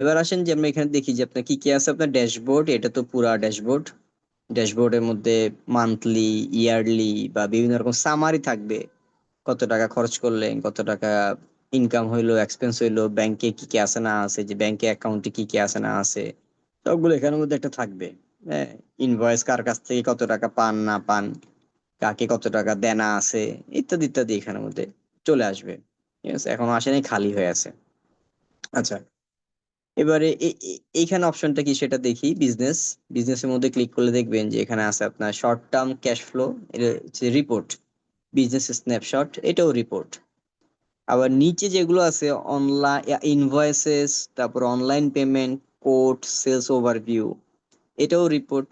এবার আসেন যে আমরা এখানে দেখি যে আপনার কি কি আছে। আপনার ড্যাশবোর্ড, এটা তো পুরা ড্যাশবোর্ড। ড্যাশবোর্ডের মধ্যে মান্থলি, ইয়ারলি বা বিভিন্ন রকম সামারি থাকবে। কত টাকা খরচ করলেন, কত টাকা ইনকাম হইলো, এক্সপেন্স হইলো, ব্যাংকে কি কি আছে না আছে, যে ব্যাংকে অ্যাকাউন্টে কি কি আছে না আছে, সবগুলো এখানের মধ্যে একটা থাকবে। হ্যাঁ, ইনভয়েস কার কাছ থেকে কত টাকা পান না পান, কাকে কত টাকা দেনা আছে, ইত্যাদি ইত্যাদি এখানের মধ্যে চলে আসবে। ঠিক আছে, এখনো আসেনি, খালি হয়ে আছে। আচ্ছা, এবারে এইখানে অপশনটা কি সেটা দেখি। বিজনেস, বিজনেসের মধ্যে ক্লিক করলে দেখবেন যে এখানে আছে আপনার শর্ট টার্ম ক্যাশ ফ্লো, এটা হচ্ছে রিপোর্ট। বিজনেস স্ন্যাপশট, এটাও রিপোর্ট। আবার নিচে যেগুলো আছে অনলাইন ইনভয়েসেস, তারপর online payment, code, sales overview, এটাও রিপোর্ট।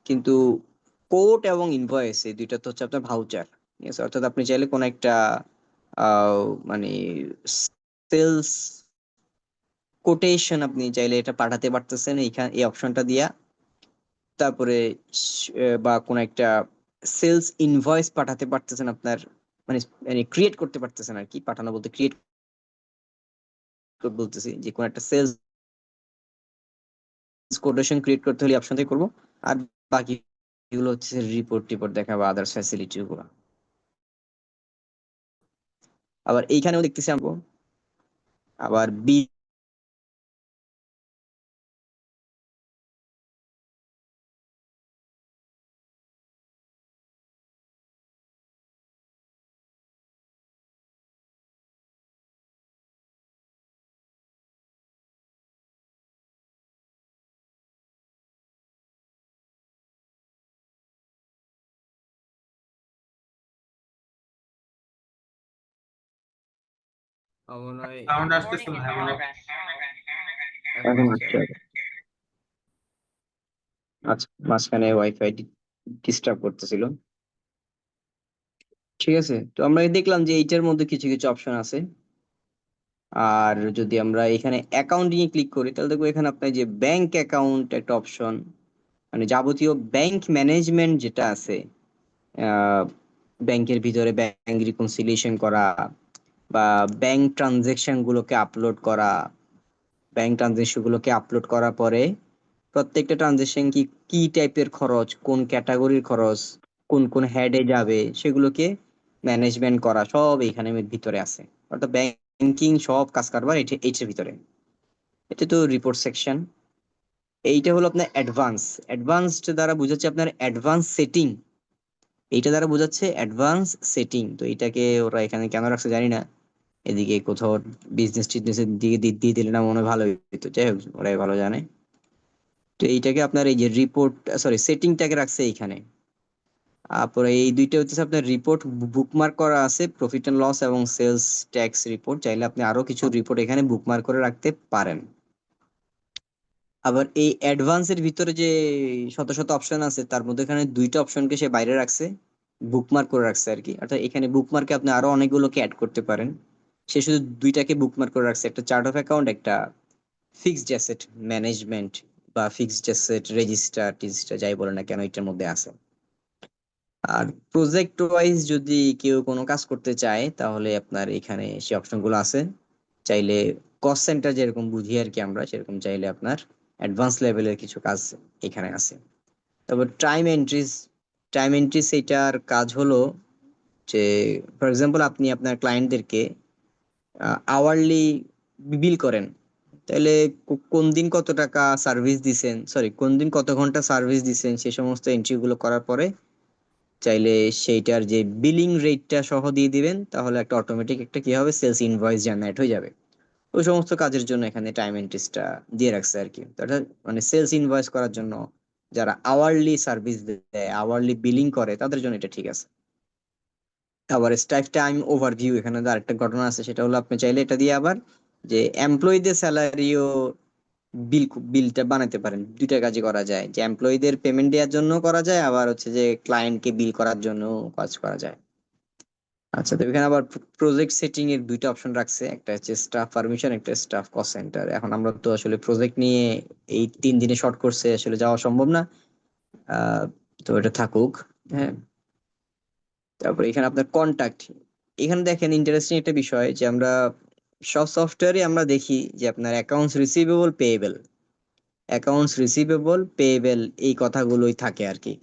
কিন্তু কোড এবং ইনভয়েস এই দুইটা তো হচ্ছে আপনার ভাউচার। ঠিক আছে, অর্থাৎ আপনি চাইলে কোন একটা মানে সেলস কোটেশন আপনি চাইলে এটা পাঠাতে পারতেছেন এইখানে এই অপশনটা দিয়া। তারপরে বা কোন একটা সেলস ইনভয়েস পাঠাতে পারতেছেন আপনার, মানে মানে ক্রিয়েট করতে পারতেছেন আর কি। পাঠানো বলতে ক্রিয়েট বলতেছি, যে কোন একটা সেলস কোটেশন ক্রিয়েট করতে হলে অপশন থেকে করবো। আর বাকি এগুলো হচ্ছে রিপোর্ট টিপোর্ট দেখা বা আদার্স ফ্যাসিলিটি গুলো। আবার এইখানেও দেখতেছি আমরা, আবার মনে হয় সাউন্ড আসতেছিল না এমন। এখন আসছে। আচ্ছা, মাঝখানে ওয়াইফাই ডিস্টার্ব করতেছিল। ঠিক আছে, তো আমরা দেখলাম যে এইটার মধ্যে কিছু কিছু অপশন আছে। আর যদি আমরা এখানে অ্যাকাউন্টিং এ ক্লিক করি তাহলে দেখবো এখানে আপনার যে ব্যাংক অ্যাকাউন্ট একটা অপশন, মানে যাবতীয় ব্যাংক ম্যানেজমেন্ট যেটা আছে, আহ ব্যাংকের ভিতরে ব্যাংক রিকনসিলিয়েশন করা বা ব্যাংক ট্রানজেকশন গুলোকে আপলোড করা। ব্যাংক ট্রানজেকশন গুলোকে আপলোড করার পরে প্রত্যেকটা ট্রানজেকশন কি কি টাইপের খরচ, কোন ক্যাটাগরির খরচ, কোন কোন হেডে যাবে, সেগুলোকে ম্যানেজমেন্ট করা সব এইখানে ভিতরে আছে। অর্থাৎ ব্যাংকিং সব কাজ কারবার এইটার ভিতরে। এটা তো রিপোর্ট সেকশন। এইটা হলো আপনার অ্যাডভান্স। অ্যাডভান্সড দ্বারা বোঝাচ্ছে আপনার অ্যাডভান্স সেটিং। এইটা দ্বারা বোঝাচ্ছে অ্যাডভান্স সেটিং। তো এটাকে ওরা এখানে কেন রাখছে জানি না। এদিকে কোথাও বিজনেস টিজনেসের দিকে দিয়ে দিলে না মনে হয় ভালো হতো, যাই হোক ওরাই ভালো জানে। তো এইটাকে আপনার এই যে রিপোর্ট, সরি সেটিংটাকে রাখছে এইখানে। তারপরে এই দুইটা হচ্ছে আপনার রিপোর্ট বুকমার্ক করা আছে, প্রফিট এন্ড লস এবং সেলস ট্যাক্স রিপোর্ট। চাইলে আপনি আরো কিছু রিপোর্ট এখানে বুকমার্ক করে রাখতে পারেন। আবার এই অ্যাডভান্সের ভিতরে যে শত শত অপশন আছে তার মধ্যে এখানে দুইটা অপশনকে সে বাইরে রাখছে, বুকমার্ক করে রাখছে আর কি। অর্থাৎ এখানে বুকমার্কে আপনি আরো অনেকগুলোকে অ্যাড করতে পারেন। সে শুধু দুইটাকে বুকমার্ক করে রাখছে, একটা চার্ট অফ অ্যাকাউন্ট, একটা ফিক্সড অ্যাসেট ম্যানেজমেন্ট বা ফিক্সড অ্যাসেট রেজিস্টার টিজিস্টার যাই বলে না কেন এটার মধ্যে আছে। আর প্রজেক্ট ওয়াইজ যদি কেউ কোনো কাজ করতে চায় তাহলে আপনার এখানে সে অপশন গুলো আছে। চাইলে কস্ট সেন্টার যেরকম বুঝি আর কি আমরা, সেরকম চাইলে আপনার অ্যাডভান্স লেভেলের কিছু কাজ এখানে আছে। তারপর টাইম এন্ট্রিজ। টাইম এন্ট্রিজ এটার কাজ হলো যে ফর এক্সাম্পল আপনি আপনার ক্লায়েন্টদেরকে আওয়ারলি বিল করেন, তাহলে কোন দিন কত টাকা সার্ভিস দিছেন, সরি কোন দিন কত ঘন্টা সার্ভিস দিছেন, সে সমস্ত এন্ট্রি গুলো করার পরে চাইলে সেইটার যে বিলিং রেটটা সহ দিয়ে দিবেন, তাহলে একটা অটোমেটিক একটা কি হবে, সেলস ইনভয়েস জেনারেট হয়ে যাবে। ওই সমস্ত কাজের জন্য এখানে টাইম এন্ট্রিসটা দিয়ে রাখছে আর কি। তো এটা মানে সেলস ইনভয়েস করার জন্য, যারা আওয়ারলি সার্ভিস দেয়, আওয়ারলি বিলিং করে, তাদের জন্য এটা ঠিক আছে। আবার স্টাইফ টাইম ওভারভিউ, এখানে তো আরেকটা ঘটনা আছে, সেটা হলো আপনি চাইলে এটা দিয়ে আবার যে এমপ্লয়ীদের স্যালারিও বিল বিলটা বানাতে পারেন। দুইটা কাজই করা যায়, যে এমপ্লয়ীদের পেমেন্ট দেওয়ার জন্য করা যায়, আবার হচ্ছে যে ক্লায়েন্টকে বিল করার জন্য কাজ করা যায়। আচ্ছা, তো এখানে আবার প্রজেক্ট সেটিং এর দুইটা অপশন রাখছে, একটা হচ্ছে স্টাফ পারমিশন, একটা স্টাফ কস্ট সেন্টার। এখন আমরা তো আসলে প্রজেক্ট নিয়ে এই 3 দিনে শর্ট কোর্সে আসলে যাওয়া সম্ভব না। আহ তো এটা থাকুক। হ্যাঁ, তারপরে এখানে আপনার কন্টাক্ট। এখানে দেখেন ইন্টারেস্টিং একটা বিষয় যে আমরা সব সফটওয়্যারে আমরা দেখি যে আপনার অ্যাকাউন্টস রিসিভেবল পেয়েবল এই কথাগুলোই থাকে আর কি।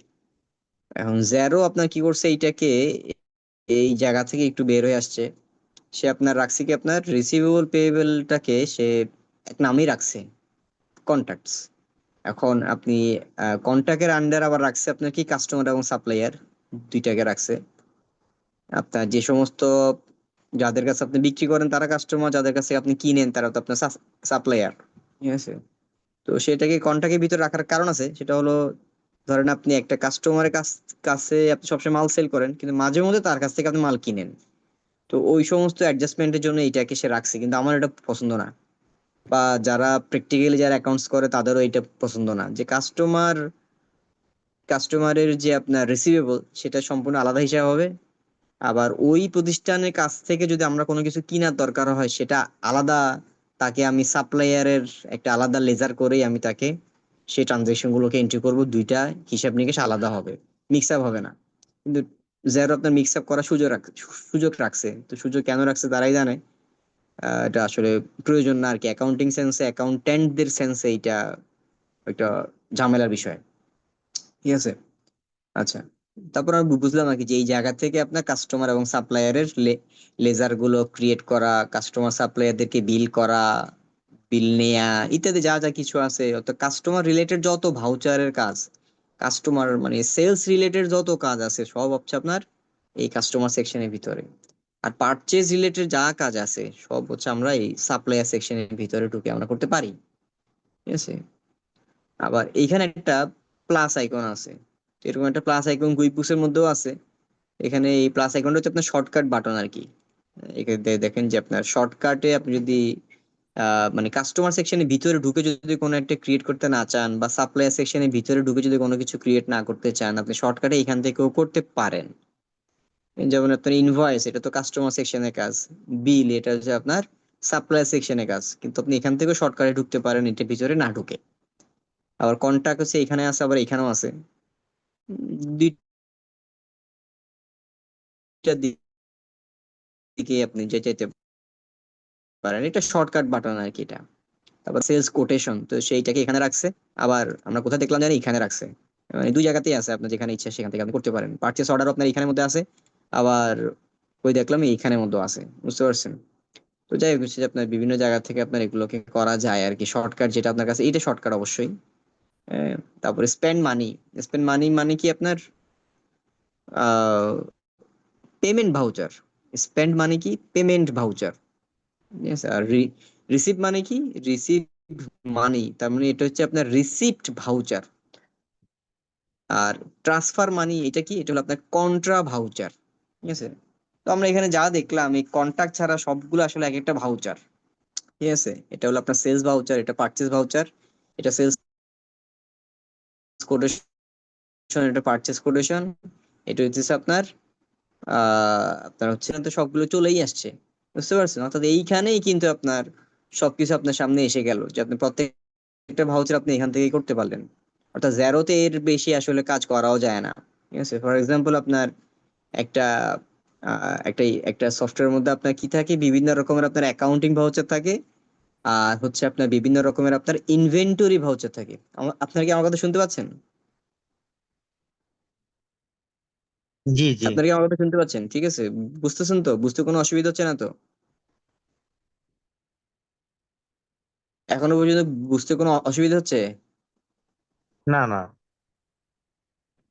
এখন জ্যারো আপনার কি করছে এইটাকে এই জায়গা থেকে একটু বের হয়ে আসছে। সে আপনার রাখছে কি আপনার রিসিভেবল পেয়েবলটাকে সে এক নামই রাখছে, কন্ট্যাক্টস। এখন আপনি কন্ট্যাক্টের আন্ডার আবার রাখছে আপনার কি কাস্টমার এবং সাপ্লায়ার, দুইটাকে রাখছে। আপনার যে সমস্ত যাদের কাছে আপনি বিক্রি করেন তারা কাস্টমার, যাদের কাছে আপনি কিনেন তারা তো আপনার সাপ্লায়ার, ঠিক আছে? তো সেটাকে কন্ট্যাক্টের ভিতরে রাখার কারণ আছে, সেটা হলো ধরেন আপনি একটা কাস্টমারের কাছে আপনি সবসময় মাল সেল করেন, কিন্তু মাঝে মধ্যে তার কাছ থেকে আপনি মাল কিনেন। তো ওই সমস্ত অ্যাডজাস্টমেন্টের জন্য এটাকে সে রাখছে, কিন্তু আমার এটা পছন্দ না। বা যারা প্র্যাকটিক্যালি যারা অ্যাকাউন্টস করে তাদেরও এটা পছন্দ না যে কাস্টমারের যে আপনার রিসিভেবল সেটা সম্পূর্ণ আলাদা হিসাব হবে। আবার ওই প্রতিষ্ঠানের কাছ থেকে যদি আমরা কোনো কিছু কেনার দরকার হয় সেটা আলাদা, তাকে আমি সাপ্লায়ারের একটা আলাদা লেজার করেই আমি তাকে সেই ট্রানজাকশন গুলোকে এন্ট্রি করব, দুইটা হিসাব নিকেশ আলাদা হবে, মিক্স আপ হবে না। কিন্তু জ্যারো আপনার মিক্স আপ করার সুযোগ রাখছে, তো সুযোগ কেন রাখছে তারাই জানে। এটা আসলে প্রয়োজন না আর কি, অ্যাকাউন্টিং সেন্সে অ্যাকাউন্টেন্টদের সেন্সে এটা একটা ঝামেলার বিষয়, ঠিক আছে? আচ্ছা, তারপর আমি বুঝলাম আর কি যে এই জায়গা থেকে আপনার কাস্টমার এবং সাপ্লায়ারের লেজার গুলো ক্রিয়েট করা, কাস্টমার সাপ্লায়ারদেরকে বিল করা, বিল নেয়া ইত্যাদি যা যা কিছু আছে, অর্থাৎ কাস্টমার রিলেটেড যত ভাউচারের কাজ, কাস্টমার মানে সেলস রিলেটেড যত কাজ আছে সব হচ্ছে আপনার এই কাস্টমার সেকশনের ভিতরে। আর পারচেজ রিলেটেড যা কাজ আছে সব হচ্ছে আমরা এই সাপ্লায়ার সেকশনের ভিতরে ঢুকে আমরা করতে পারি, ঠিক আছে? আবার এইখানে একটা প্লাস আইকন আছে, এরকম একটা প্লাস আইকন কুইকবুকের মধ্যেও আছে। এখানে এই প্লাস আইকনটা হচ্ছে আপনার শর্টকাট বাটন আর কি। এখানে দেখেন যে আপনার শর্টকাটে আপনি যদি মানে কাস্টমার সেকশনের ভিতরে ঢুকে যদি কোনো একটা ক্রিয়েট করতে না চান, বা সাপ্লায়ার সেকশনের ভিতরে ঢুকে যদি কোনো কিছু ক্রিয়েট না করতে চান, আপনি শর্টকাটে এখান থেকেও করতে পারেন। যেমন আপনার ইনভয়েস, এটা তো কাস্টমার সেকশনের কাজ। বিল, এটা হচ্ছে আপনার সাপ্লায়ার সেকশনের কাজ, কিন্তু আপনি এখান থেকেও শর্টকাটে ঢুকতে পারেন এটার ভিতরে না ঢুকে। আবার কন্টাক্ট হচ্ছে এখানে আছে, আবার এখানেও আছে। দুইটা দিকে আপনি যেতে পারেন, এটা শর্টকাট বাটন আর কি এটা। তারপর সেলস কোটেশন, তো সেইটাকে এখানে রাখছে। আবার আমরা কোথায় দেখলাম জানি, এখানে রাখছে। মানে দুই জায়গাতেই আছে, আপনার যেখানে ইচ্ছা সেখান থেকে আপনি করতে পারেন। পারচেস অর্ডার আপনার এখানের মধ্যে আছে, আবার ওই দেখলাম এইখানের মধ্যে আছে, বুঝতে পারছেন? তো যাই হোক, হচ্ছে যে আপনার বিভিন্ন জায়গা থেকে আপনার এগুলোকে করা যায় আর কি। শর্টকাট যেটা আপনার কাছে, এটা শর্টকাট অবশ্যই। তারপরে স্পেন্ড মানি মানে কি আপনার আহ পেমেন্ট ভাউচার। স্পেন্ড মানে কি পেমেন্ট ভাউচার, ঠিক আছে? আর রিসিভ মানে কি, রিসিভ মানি, তার মানে এটা হচ্ছে আপনার রিসিপ্ট ভাউচার। আর ট্রান্সফার মানি এটা কি, এটা হলো আপনার কন্ট্রা ভাউচার, ঠিক আছে? তো আমরা এখানে যা দেখলাম এই কন্টাক্ট ছাড়া সবগুলো আসলে এক একটা ভাউচার, ঠিক আছে? এটা হলো আপনার সেলস ভাউচার, এটা পারচেজ ভাউচার, এটা সেলস কোটেশন, এটা পারচেজ কোটেশন, এটা হচ্ছে আপনার আপনার হচ্ছে না, তো সবগুলো চলেই আসছে, বুঝতে পারছেন? অর্থাৎ এইখানেই কিন্তু আপনার সবকিছু আপনার সামনে এসে গেল যে আপনি প্রত্যেকটা ভাউচার আপনি এখান থেকেই করতে পারলেন। অর্থাৎ জ্যারোতে এর বেশি আসলে কাজ করাও যায় না, ঠিক আছে? ফর এক্সাম্পল আপনার একটা একটা একটা সফটওয়্যারের মধ্যে আপনার কি থাকে, বিভিন্ন রকমের আপনার অ্যাকাউন্টিং ভাউচার থাকে, আর হচ্ছে আপনার বিভিন্ন রকমের আপনার ইনভেন্টরি ভাউচার থাকে। আপনার কি আমার কথা শুনতে পাচ্ছেন? জি জি। আপনার কি আমার কথা শুনতে পাচ্ছেন? ঠিক আছে, বুঝতেছেন তো? বুঝতে কোনো অসুবিধা হচ্ছে না তো? এখনো পর্যন্ত বুঝতে কোনো অসুবিধা হচ্ছে? না না।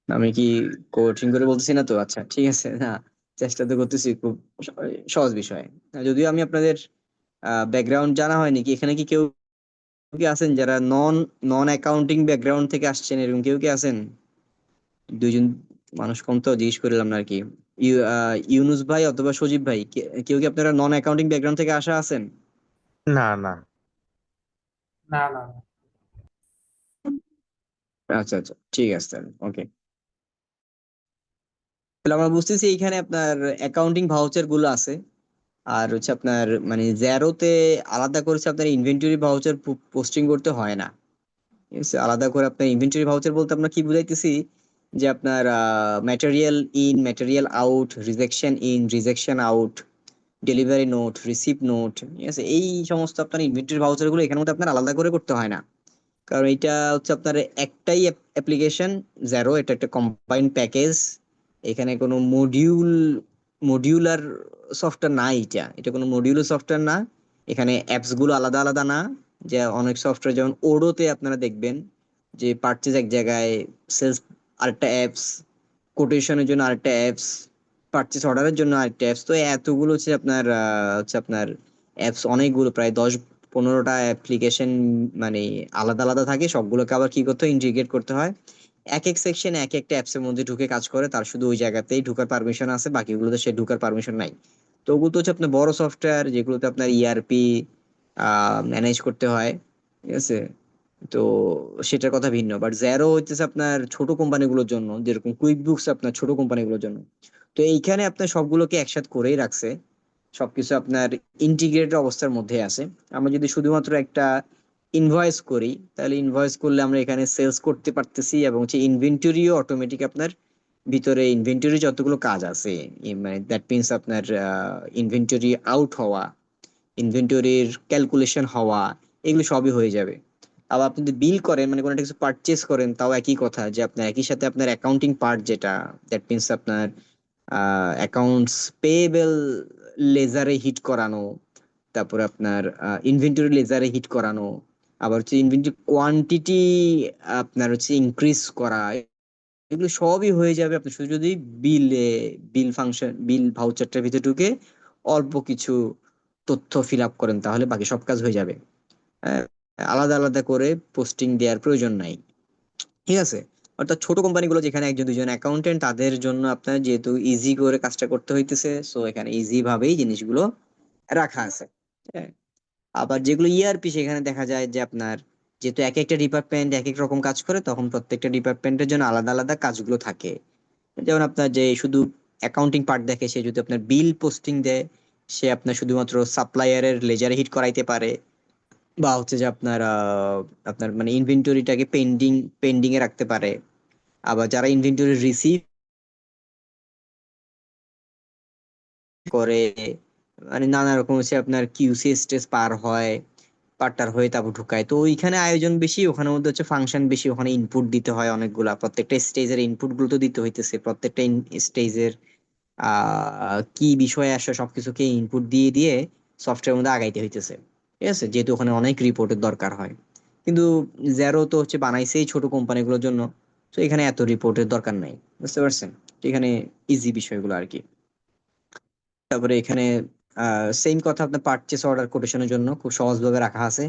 আমি কি কঠিন করে বলতেছি না তো? আচ্ছা ঠিক আছে, না চেষ্টা তো করতেছি, খুব সহজ বিষয়। যদিও আমি আপনাদের ব্যাকগ্রাউন্ড জানা হয়নি, কি এখানে কি কেউ কি আছেন যারা নন নন অ্যাকাউন্টিং ব্যাকগ্রাউন্ড থেকে আসছেন, এরকম কেউ কি আছেন? দুইজন মানুষ কম তো, জিজ্ঞেস করলাম না আর কি। ইউনুস ভাই অথবা সজীব ভাই, কেউ কি আপনারা নন অ্যাকাউন্টিং ব্যাকগ্রাউন্ড থেকে আসা আছেন? না না। না না না। আচ্ছা আচ্ছা, ঠিক আছে তাহলে, ওকে। তাহলে আমরা বুঝতেছি এইখানে আপনার অ্যাকাউন্টিং ভাউচার গুলো আছে। আর হচ্ছে আপনার মানে জ্যারোতে আলাদা করেছে আপনার ইনভেন্টরি ভাউচার পোস্টিং করতে হয় না, ঠিক আছে? আলাদা করে আপনার ইনভেন্টরি ভাউচার বলতে আমরা কি বুঝাইতেছি, যে আপনার material in material out, rejection in rejection out, delivery note, receive note, ঠিক আছে? এই সমস্ত আপনার ইনভেন্টরি ভাউচার গুলো এখানের মধ্যে আপনার আলাদা করে করতে হয় না, কারণ এটা হচ্ছে আপনার একটাই অ্যাপ্লিকেশন জেরো, এটা একটা কম্বাইন্ড প্যাকেজ। এখানে কোনো মডিউলার সফটওয়্যার না, এটা এটা কোনো মডিউলার সফটওয়্যার না। এখানে অ্যাপস গুলো আলাদা আলাদা না, যে অনেক সফটওয়্যার যেমন ওডোতে আপনারা দেখবেন যে পারচেজ এক জায়গায়, সেলস আরেকটা অ্যাপস, কোটেশনের জন্য আরেকটা অ্যাপস, পারচেজ অর্ডারের জন্য আরেকটা অ্যাপস। তো এতগুলো হচ্ছে আপনার অ্যাপস অনেকগুলো, প্রায় 10-15টা অ্যাপ্লিকেশন মানে আলাদা আলাদা থাকে, সবগুলোকে আবার কি করতে হয়, ইন্টিগ্রেট করতে হয়। এক এক সেকশন এক একটা অ্যাপস এর মধ্যে ঢুকে কাজ করে, তার শুধু ওই জায়গাতেই ঢুকার পারমিশন আছে, বাকিগুলোতে সে ঢুকার পারমিশন নাই। তো ওগুলো তো হচ্ছে আপনার বড় সফটওয়্যার, যেগুলোতে আপনার ইআরপি ম্যানেজ করতে হয়, ঠিক আছে? তো সেটার কথা ভিন্ন। বাট জ্যারো হচ্ছে আপনার ছোট কোম্পানিগুলোর জন্য, যেরকম কুইক বুকস আপনার ছোট কোম্পানিগুলোর জন্য। তো এইখানে আপনার সবগুলোকে একসাথে করেই রাখছে, সবকিছু আপনার ইন্টিগ্রেটেড অবস্থার মধ্যে আছে। আমরা যদি শুধুমাত্র একটা ইনভয়েস করি, তাহলে ইনভয়েস করলে আমরা এখানে সেলস করতে পারতেছি, এবং হচ্ছে ইনভেন্টরিও অটোমেটিক আপনার ভিতরে, ইনভেন্টরি যতগুলো কাজ আছে, মানে দ্যাট মিনস আপনার ইনভেন্টরি আউট হওয়া, ইনভেন্টরির ক্যালকুলেশন হওয়া, এগুলো সবই হয়ে যাবে। আবার আপনি যদি বিল করেন, মানে কোনো একটা কিছু পারচেস করেন, তাও একই কথা, যে আপনার একই সাথে আপনার অ্যাকাউন্টিং পার্ট, যেটা দ্যাট মিনস আপনার অ্যাকাউন্টস পেয়েবল লেজারে হিট করানো, তারপরে আপনার ইনভেন্টরি লেজারে হিট করানো, আবার হচ্ছে ইনভেন্টরি কোয়ান্টিটি আপনার হচ্ছে ইনক্রিজ করা, এগুলো সবই হয়ে যাবে আপনি শুধু যদি বিল ভাউচারটার ভিতরে ঢুকে অল্প কিছু তথ্য ফিল আপ করেন, তাহলে বাকি সব কাজ হয়ে যাবে। হ্যাঁ, আলাদা আলাদা করে পোস্টিং দেওয়ার প্রয়োজন নাই, ঠিক আছে? অর্থাৎ ছোট কোম্পানিগুলো যেখানে একজন দুজন অ্যাকাউন্টেন্ট, তাদের জন্য আপনার যেহেতু ইজি করে কাজটা করতে হইতেছে, সো এখানে ইজি ভাবেই জিনিসগুলো রাখা আছে। হ্যাঁ, আবার যেগুলো ইআরপি, সেখানে দেখা যায় যে আপনার যেহেতু এক একটা ডিপার্টমেন্ট এক এক রকম কাজ করে, তখন প্রত্যেকটা ডিপার্টমেন্টের জন্য আলাদা আলাদা কাজগুলো থাকে। যেমন আপনার যে শুধু অ্যাকাউন্টিং পার্ট দেখে, সে যদি আপনার বিল পোস্টিং দেয়, সে আপনার শুধুমাত্র সাপ্লায়ারের লেজারে হিট করাইতে পারে, বা হচ্ছে যে আপনার মানে ইনভেন্টরিটাকে পেন্ডিং এ রাখতে পারে। আবার যারা ইনভেন্টরি রিসিভ করে, মানে নানা রকম হচ্ছে আপনার কিউসি স্টেজ পার হয়, পার্টার হয়ে তারপর ঢুকায়, তো ওইখানে আয়োজন বেশি, ওখানে মধ্যে হচ্ছে ফাংশন বেশি, ওখানে ইনপুট দিতে হয় অনেকগুলা, প্রত্যেকটা স্টেজের ইনপুট গুলো তো দিতে হইতেছে, প্রত্যেকটা স্টেজের কি বিষয়ে আসে সবকিছুকে ইনপুট দিয়ে দিয়ে সফটওয়্যার মধ্যে আগাইতে হইতেছে, ঠিক আছে? যেহেতু ওখানে অনেক রিপোর্টের দরকার হয়। কিন্তু জ্যারো তো হচ্ছে বানাইছে এই ছোট কোম্পানিগুলোর জন্য, তো এখানে এত রিপোর্টের দরকার নাই, বুঝতে পারছেন? এখানে ইজি বিষয়গুলো আর কি। তারপরে এখানে সেম কথা আপনার পারচেস অর্ডার কোটেশনের জন্য খুব সহজভাবে রাখা আছে।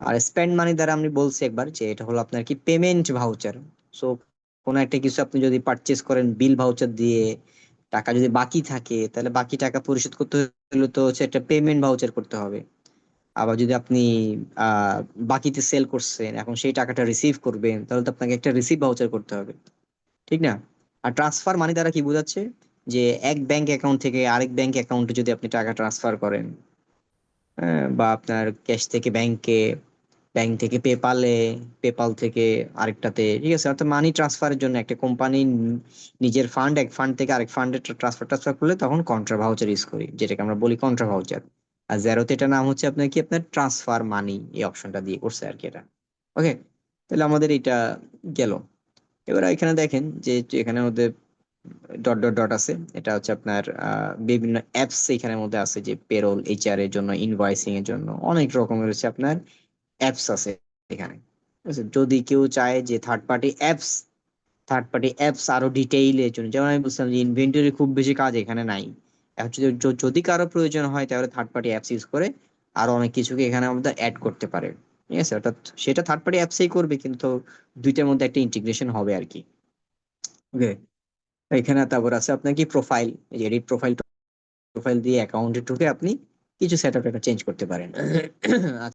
আর স্পেন্ড মানি দ্বারা আমি বলছি একবার, যে এটা হলো আপনার কি পেমেন্ট ভাউচার। সো কোনো একটা কিছু আপনি যদি পারচেস করেন বিল ভাউচার দিয়ে, টাকা যদি বাকি থাকে, তাহলে বাকি টাকা পরিশোধ করতে হলে তো হচ্ছে একটা পেমেন্ট ভাউচার করতে হবে। আবার যদি আপনি আহ বাকিতে সেল করছেন, এখন সেই টাকাটা রিসিভ করবেন, তাহলে তো আপনাকে একটা রিসিভ ভাউচার করতে হবে, ঠিক না? আর ট্রান্সফার মানি দ্বারা কি বোঝাচ্ছে, যে এক ব্যাংক অ্যাকাউন্ট থেকে আরেক ব্যাংক অ্যাকাউন্টে যদি আপনি টাকা ট্রান্সফার করেন, হ্যাঁ, বা আপনার ক্যাশ থেকে ব্যাংকে, ব্যাংক থেকে পেপালে, পেপাল থেকে আরেকটাতে, ঠিক আছে? অর্থাৎ মানি ট্রান্সফারের জন্য একটা কোম্পানি নিজের ফান্ড এক ফান্ড থেকে আরেক ফান্ডে ট্রান্সফার করলে তখন কন্ট্রা ভাউচার ইউজ করি, যেটাকে আমরা বলি কন্ট্রা ভাউচার। আর জেরোতে এটা নাম হচ্ছে আপনার কি, আপনার ট্রান্সফার মানি, এই অপশনটা দিয়ে করছে আর কি এটা। ওকে, তাহলে আমাদের এটা গেল। এবার এখানে দেখেন যে যে এখানে মধ্যে ডট ডট ডট আছে, এটা হচ্ছে আপনার বিভিন্ন অ্যাপস এখানের মধ্যে আছে, যে পেরোল এইচআর এর জন্য, ইনভয়েসিং এর জন্য অনেক রকমের হচ্ছে আপনার অ্যাপস আছে এখানে, ঠিক আছে? যদি কেউ চায় যে থার্ড পার্টি অ্যাপস আরো ডিটেইলের জন্য, যেমন আমি বলছিলাম যে ইনভেন্টরি খুব বেশি কাজ এখানে নাই, এখন যদি কারো প্রয়োজন হয়, তাহলে থার্ড পার্টি অ্যাপস ইউজ করে আরো অনেক কিছুকে এখানে আমাদের অ্যাড করতে পারে, ঠিক আছে? অর্থাৎ সেটা থার্ড পার্টি অ্যাপসেই করবে, কিন্তু দুইটার মধ্যে একটা ইন্টিগ্রেশন হবে আর কি। ওকে, এখানে তারপর আছে আপনার কি প্রোফাইল, এডিট প্রোফাইল দিয়ে অ্যাকাউন্টে ঢুকে আপনি কিছু সেট আপ চেঞ্জ করতে পারেন।